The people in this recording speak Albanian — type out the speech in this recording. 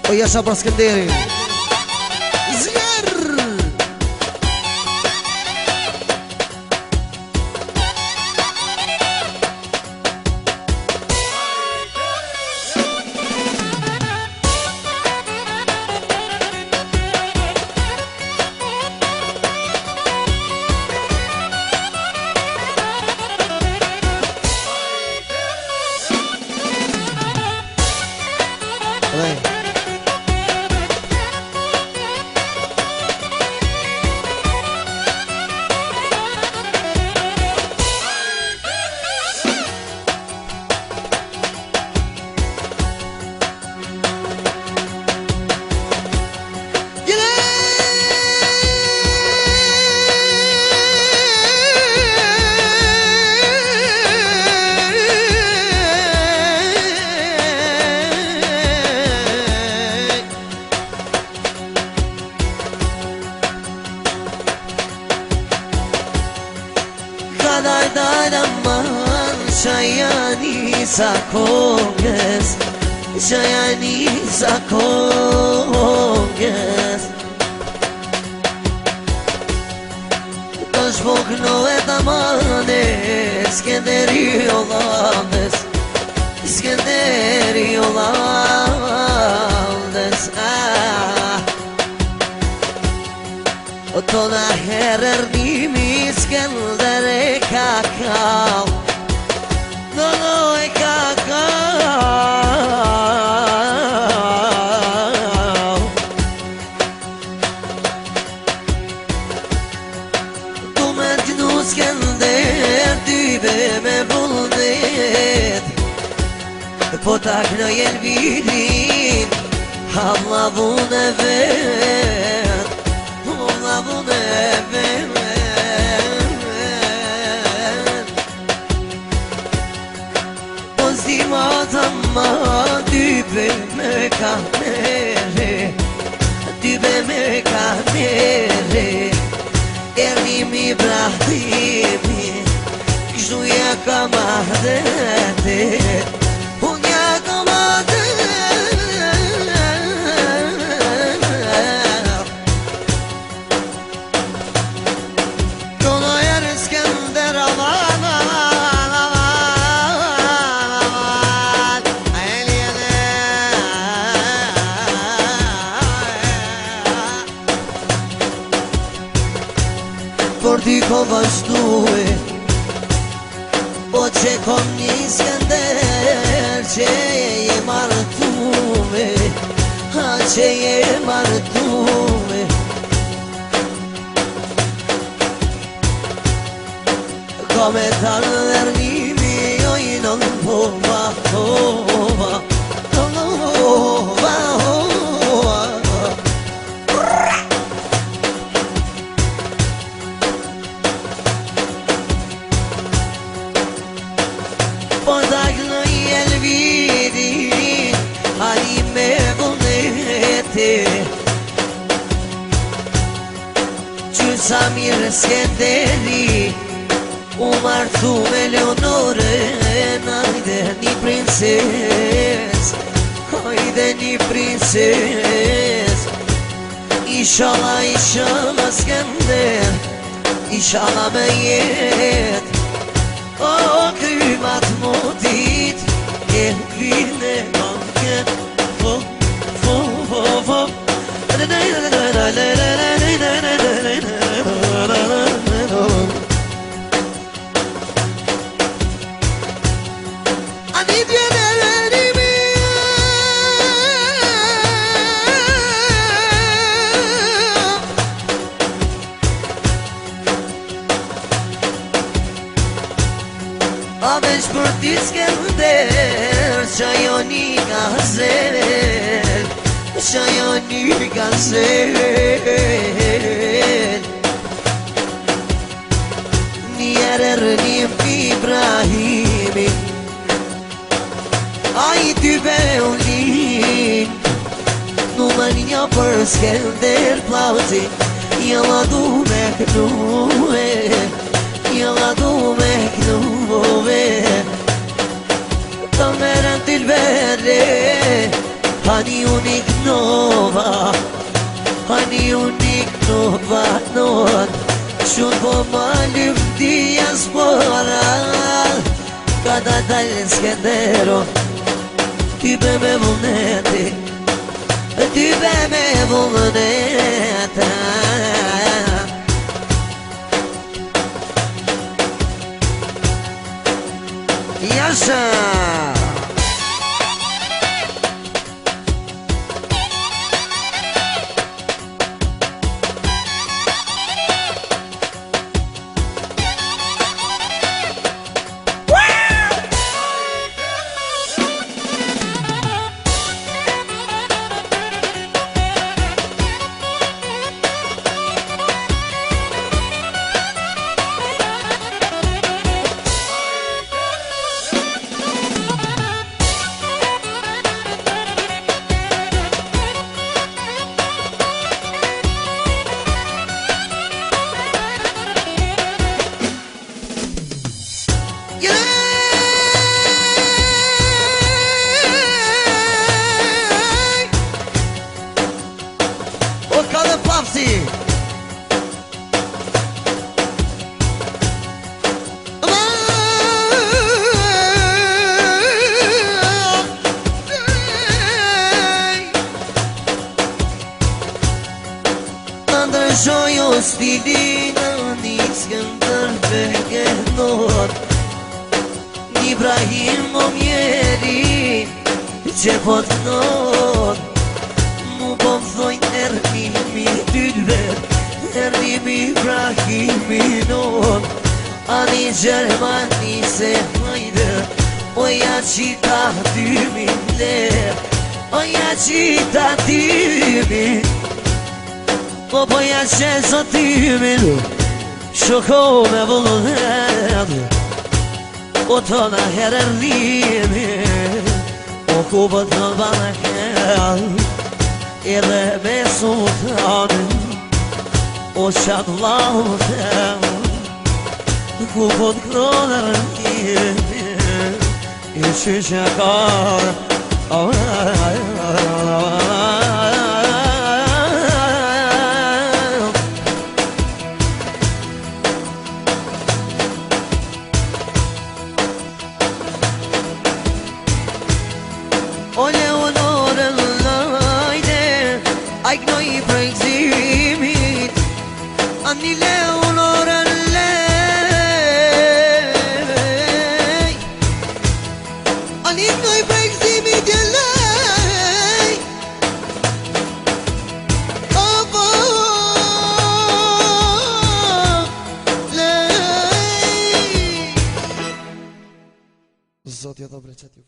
O Jasha për Skënderi Zjer Shajani zakonges Të shpokno e të manes Skënderi Hollandes Skënderi Hollandes O tona herër nimi Skënder e kakao No e kakao Po takno jen vidin Hallavun e vet Hallavun e vet Po zimata ma Dybe me kamere Dybe me kamere Erimi Ibrahimi Kështu ja ka mahdete Por ti ko vazhdue Po që kom një Skënder Që je martume Ha që je martume Kome talë dërnimi Ojnë në pova Pova Pova Po takno i elvidin Ani me vëndete Qysa mirë Skënderi U martu me Leonore Ajde një princes Ajde një princes Inshallah, inshallah Skënder Inshallah me jet O krymat modit E vine banket Fo, fo, fo, fo Ani djene verimi A veç për ti Skënder Shajoni gazel Shajoni gazel Njerër një Ibrahimi Ai ty beulin Numër një për Skënder plauti Jella du me kënue Jella du me kënue Të merën t'il vere Hani unik no nova Hani unik nova non Shumë po malim diaspora Kada dalë Skendero Ty be me vullneti Ty be me vullneta Jasha Ndrëshojo stilin një Skënderbekenor Ibrahim o mjeri që po të nor Mu po më thojnë Ernimi Dylber Ernimi Ibrahimi non Ani Gjermani se hajde Oja qita 2000 ler Oja qita 2000 Po ja qenë sa timin Shoko me vullnet Po të në herë rrimi Po ku po të në banakel Edhe me sultanin O qatë lautel Ku po të kronë rrimi I që që karë O Leonorën lajde A i gnoj për gzimit Ani Leonorën lej Ani gnoj për gzimit e lej Abo lej Zotja dobre që t'ju